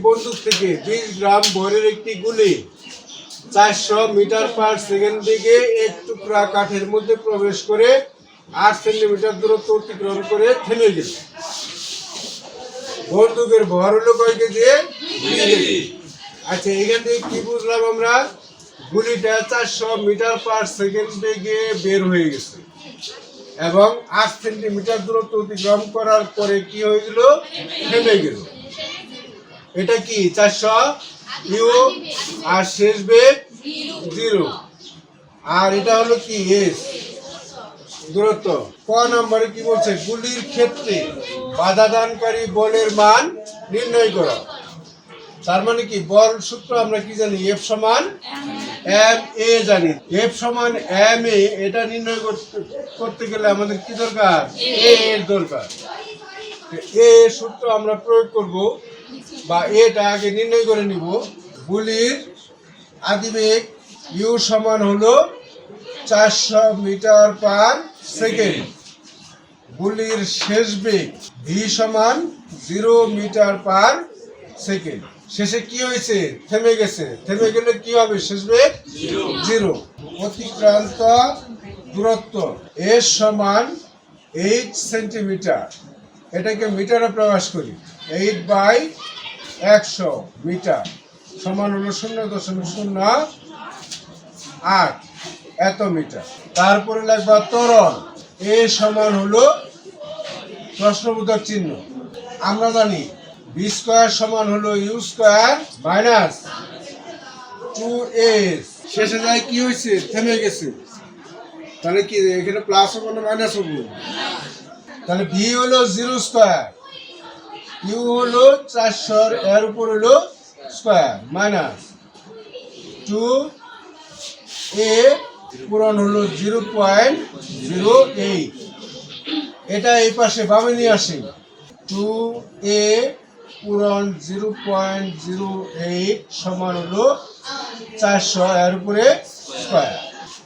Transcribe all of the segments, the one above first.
বন্দুক থেকে 20 গ্রাম ভরের একটি গুলি 400 মিটার পার সেকেন্ড বেগে এক টুকরা কাঠের মধ্যে প্রবেশ করে 8 সেন্টিমিটার দূরত্ব অতিক্রম করে থেমে গেল। বন্দুকের ভর হলো কয় কেজি? 2 কেজি। আচ্ছা, এখান থেকে কি বুঝলাম আমরা? গুলিটা 400 মিটার পার সেকেন্ড বেগে বের হয়ে গেছে এবং 8 সেন্টিমিটার দূরত্ব অতিক্রম করার পরে কি হয়ে গেল? থেমে গেল। এটা কি 400 ইউ, আর শেষ বেগ 0, আর এটা হলো কি এস দূরত্ব। ক নম্বরে কি বলছে? গুলির ক্ষেত্রে বাধাদানকারী বলের মান নির্ণয় করা। তার মানে কি, বল সূত্র আমরা কি জানি? এফ সমান এম এ জানি। এফ সমান এম এ, এটা নির্ণয় করতে গেলে আমাদের কি দরকার? এ এর দরকার। এ সূত্র আমরা প্রয়োগ করব, বা এটা আগে নির্ণয় করে নিব। গুলির আদিবেগ ইউ সমান হলো 400 মিটার পার সেকেন্ড। গুলির শেষ বেগ ভি সমান 0 মিটার পার সেকেন্ড। শেষে কি হয়েছে? থেমে গেছে। থেমে গেলে কি হবে? শেষ বেগ 0। অতিক্রান্ত দূরত্ব এস সমান 8 সেন্টিমিটার। এটাকে মিটারে প্রকাশ করি। 8/100 মিটার সমান হলো 0.08 এত মিটার। তারপরে লাগবে ত্বরণ। এ সমান হলো প্রশ্নবোধক চিহ্ন। আমরা জানি বি স্কয়ার সমান হলো ইউ স্কয়ার মাইনাস 2s। শেষে যায় কি হয়েছে? থেমে গেছে। তাহলে কি এখানে প্লাস হবে না মাইনাস হবে? তাহলে ভি হলো 0 স্কয়ার, ইউ হলো 400 এর উপর হলো স্কয়ার মাইনাস 2a পূরণ হলো 0.08। এটা এই পাশে বামে নিয়ে আসি। 2a পূরণ 0.08 সমান হলো 400 এর উপরে স্কয়ার।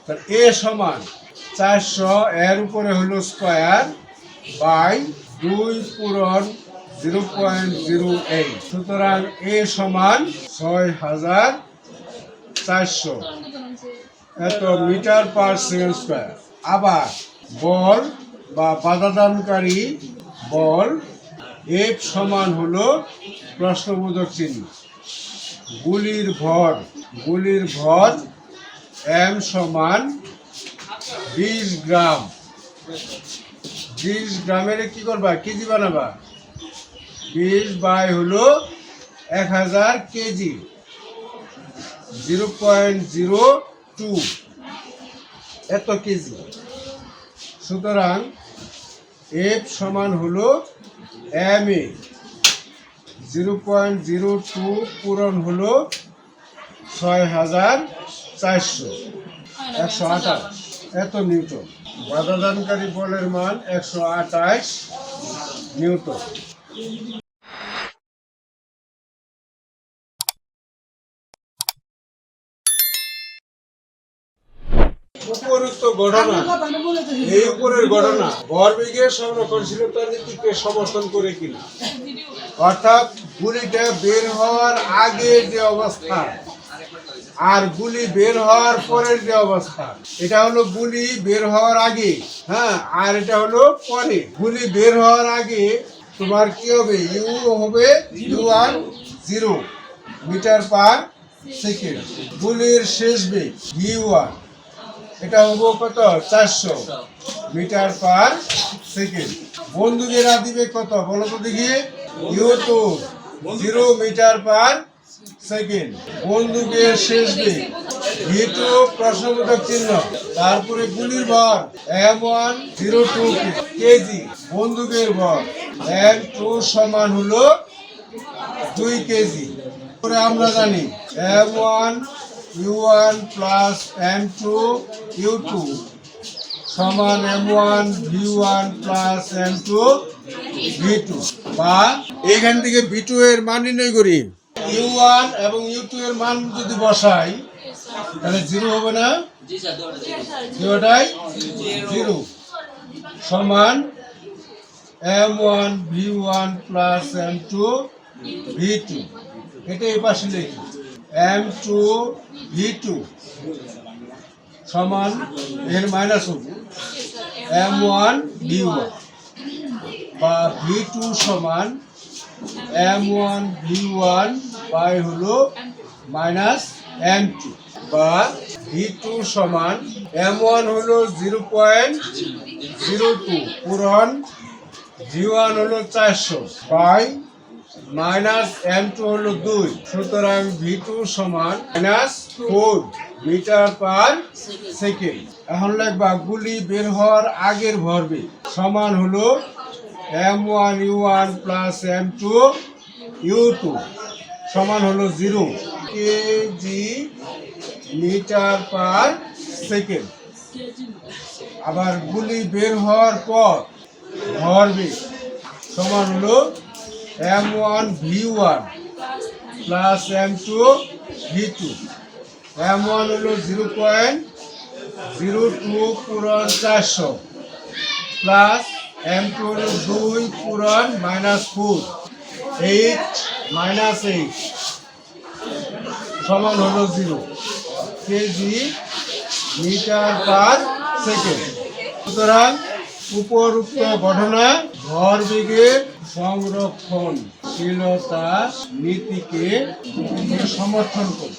তাহলে a সমান 400 এর উপরে হলো স্কয়ার বাই 2 পূরণ 0.08। সুতরাং a সমান 6400 এত মিটার পার সেকেন্ড স্কয়ার। আবার বল বা বাধাদানকারী বল এফ সমান হলো প্রশ্নবোধক চিহ্ন গুলির ভর। গুলির ভর এম সমান 20 গ্রাম। 20 গ্রামের কি করবা? কেজি বানাবা। 20 বাই হলো 1000 কেজি, 0.02 এত কেজি। সুতরাং এফ সমান হলো এম এ 0.02 পূরণ হলো 6400 128 এত নিউটন। বাধাদানকারী বলের মান 128 নিউটন। উপরোক্ত ঘটনা, এই উপরের ঘটনা ভরবেগের সংরক্ষণশীলতার নীতিকে সমর্থন করে কিনা? অর্থাৎ গুলিটা বের হওয়ার আগে যে অবস্থা আর গুলি বের হওয়ার পরের যে অবস্থা, এটা হলো গুলি বের হওয়ার আগে, হ্যাঁ, আর এটা হলো পরে। গুলি বের হওয়ার আগে তোমার কি হবে? ইউ হবে u1 0 মিটার পার সেকেন্ড। গুলির শেষ বেগ v1, এটা হবো কত? 400 মিটার পার সেকেন্ড। বন্দুকের আদিবেগ কত বলো তো দেখি? u2 0 metre per second. বন্দুকের শেষ বেগ v2 প্রশ্নবোধক চিহ্ন। তারপরে গুলির ভর m1 02 কেজি। বন্দুকের ভর m2 সমান হলো 2 কেজি। পরে আমরা জানি m1 u1 plus m2 u2 সমান m1 v1 plus m2 v2, বা এখান থেকে v2 এর মান নির্ণয় করি। u1 এবং u2 এর মান যদি বসাই তাহলে 0 হবে না? দুটোটাই 0 সমান m1 v1 plus m2 v2 এটা এই পাশে লিখি m2 v2 সমান এর মাইনাস হবে m1 v1 বা v2 সমান m1 v1 বাই হলো মাইনাস m2 বা v2 সমান m1 হলো 0.02 পূরণ v1 হলো 400 বাই মাইনাস m2 হলো 2 সুতরাং v2 সমান মাইনাস 4 মিটার পার সেকেন্ড। এখন লিখবা গুলি বের হওয়ার আগের ভরবেগ সমান হলো m1 u1 plus m2 u2 সমান হলো 0 কেজি মিটার পার সেকেন্ড। আবার গুলি বের হওয়ার পর ভরবেগ সমান হলো m1 v1 plus m2 v2 m1 হলো 0.02 পূরণ 400 প্লাস m2 হলো 2 পূরণ মাইনাস 4 8 মাইনাস 8 সমান হলো 0 কেজি মিটার পার সেকেন্ড। সুতরাং উপরোক্ত ঘটনা ভরবেগের সংরক্ষণশীলতা নীতিকে সমর্থন করে।